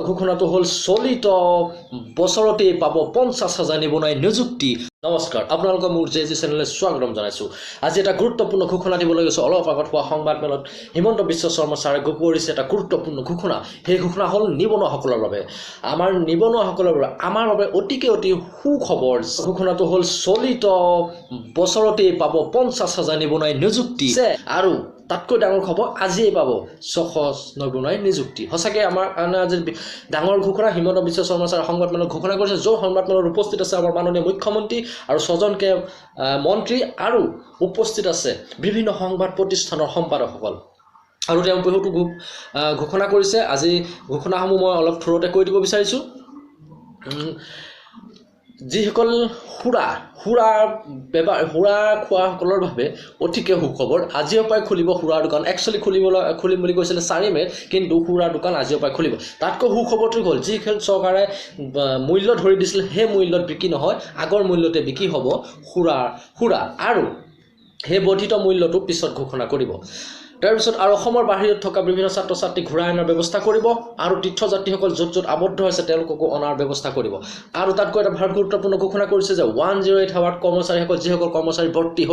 ঘোষণাটো হল চলিত বছৰতে পাব 50,000 নিবনুৱাই নিযুক্তি। নমস্কাৰ, আপোনালোকৰ মোৰ জেজি চেনেললৈ স্বাগতম জনাইছোঁ। আজি এটা গুৰুত্বপূৰ্ণ ঘোষণা দিবলৈ গৈছোঁ। অলপ আগত হোৱা সংবাদমেলত হিমন্ত বিশ্ব শৰ্মা ছাৰে কৰিছে এটা গুৰুত্বপূৰ্ণ ঘোষণা। সেই ঘোষণা হ'ল নিবনুৱাসকলৰ বাবে, আমাৰ নিবনুৱাসকলৰ বাবে, আমাৰ বাবে অতি সুখবৰ। ঘোষণাটো হ'ল চলিত বছৰতে পাব 50,000 নিবনুৱাই নিযুক্তি আৰু তাতকৈ ডাঙৰ খবৰ আজিয়ে পাব 600 নিবনুৱাই নিযুক্তি। সঁচাকৈ আমাৰ কাৰণে আজি ডাঙৰ ঘোষণা। হিমন্ত বিশ্ব শৰ্মা ছাৰে সংবাদমেলত ঘোষণা কৰিছে, য'ত সংবাদমেলত উপস্থিত আছে আমাৰ মাননীয় মুখ্যমন্ত্ৰী আৰু 6জনকে মন্ত্ৰী আৰু উপস্থিত আছে বিভিন্ন সংবাদ প্ৰতিষ্ঠানৰ সম্পাদকসকল। আৰু তেওঁ বহুতো ঘোষণা কৰিছে। আজি ঘোষণাসমূহ মই অলপ থোৰতে কৈ দিব বিচাৰিছোঁ। যিসকল সুৰা খোৱাসকলৰ বাবে অতিকে সুখবৰ। আজিৰ পৰাই খুলিব সুৰাৰ দোকান। একচুৱেলি খুলিম বুলি কৈছিলে 4 মে'ত, কিন্তু সুৰাৰ দোকান আজিৰ পৰাই খুলিব। তাতকৈ সুখবৰটো হ'ল, যিখন চৰকাৰে মূল্য ধৰি দিছিল সেই মূল্যত বিক্ৰী নহয়, আগৰ মূল্যতে বিক্ৰী হ'ব সুৰা আৰু সেই বৰ্ধিত মূল্যটো পিছত ঘোষণা কৰিব। তাৰপিছত আৰু অসমৰ বাহিৰত থকা বিভিন্ন ছাত্ৰ ছাত্ৰীক ঘূৰাই অনাৰ ব্যৱস্থা কৰিব আৰু তীৰ্থযাত্ৰীসকল য'ত আবদ্ধ হৈছে তেওঁলোককো অনাৰ ব্যৱস্থা কৰিব। আৰু তাতকৈ এটা ভাল গুৰুত্বপূৰ্ণ ঘোষণা কৰিছে যে 108 হাৱাৰ্ড কৰ্মচাৰীসকল, যিসকল কৰ্মচাৰী ভৰ্তি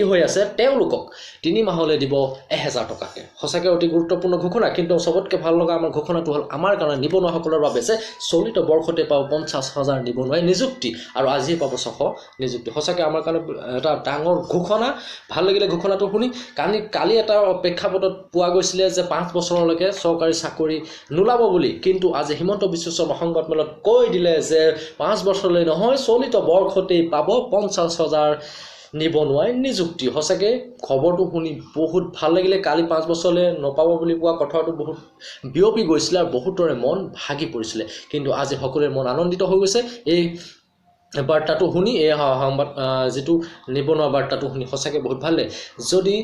হৈ আছে তেওঁলোকক 3 মাহলৈ দিব 1000 টকাকৈ। সঁচাকৈ অতি গুৰুত্বপূৰ্ণ ঘোষণা। কিন্তু চবতকৈ ভাল লগা আমাৰ ঘোষণাটো হ'ল আমাৰ কাৰণে নিবনুৱাসকলৰ বাবে যে চলিত বৰ্ষতে পাব 50,000 নিবনুৱাই নিযুক্তি আৰু আজিয়ে পাব 600 নিযুক্তি। সঁচাকৈ আমাৰ কাৰণে এটা ডাঙৰ ঘোষণা। ভাল লাগিলে ঘোষণাটো শুনি। কালি এটা প্ৰেক্ষাপটত পোৱা গৈছিলে যে 5 বছৰলৈকে চৰকাৰী চাকৰি নোলাব বুলি, কিন্তু আজি হিমন্ত বিশ্ব শৰ্মা সংবাদমেলত কৈ দিলে যে 5 বছৰলৈ নহয়, চলিত বৰ্ষতেই পাব 50,000 নিবনুৱাই নিযুক্তি। সঁচাকৈ খবৰটো শুনি বহুত ভাল লাগিলে। কালি 5 বছৰলৈ নাপাব বুলি কোৱা কথাটো বহুত বিয়পি গৈছিলে আৰু বহুতৰে মন ভাগি পৰিছিলে, কিন্তু আজি সকলোৰে মন আনন্দিত হৈ গৈছে এই বাৰ্তাটো শুনি, এই সংবাদ যিটো নিবনুৱা বাৰ্তাটো শুনি সঁচাকৈ বহুত ভাল লাগে। যদি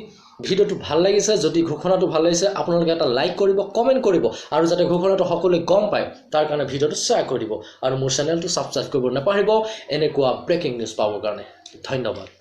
ভিডিঅ'টো ভাল লাগিছে, যদি ঘোষণাটো ভাল লাগিছে, আপোনালোকে এটা লাইক কৰিব, কমেণ্ট কৰিব আৰু যাতে ঘোষণাটো সকলোৱে গম পায় তাৰ কাৰণে ভিডিঅ'টো শ্বেয়াৰ কৰি দিব আৰু মোৰ চেনেলটো ছাবস্ক্ৰাইব কৰিব নাপাহৰিব এনেকুৱা ব্ৰেকিং নিউজ পাবৰ কাৰণে। ধন্যবাদ।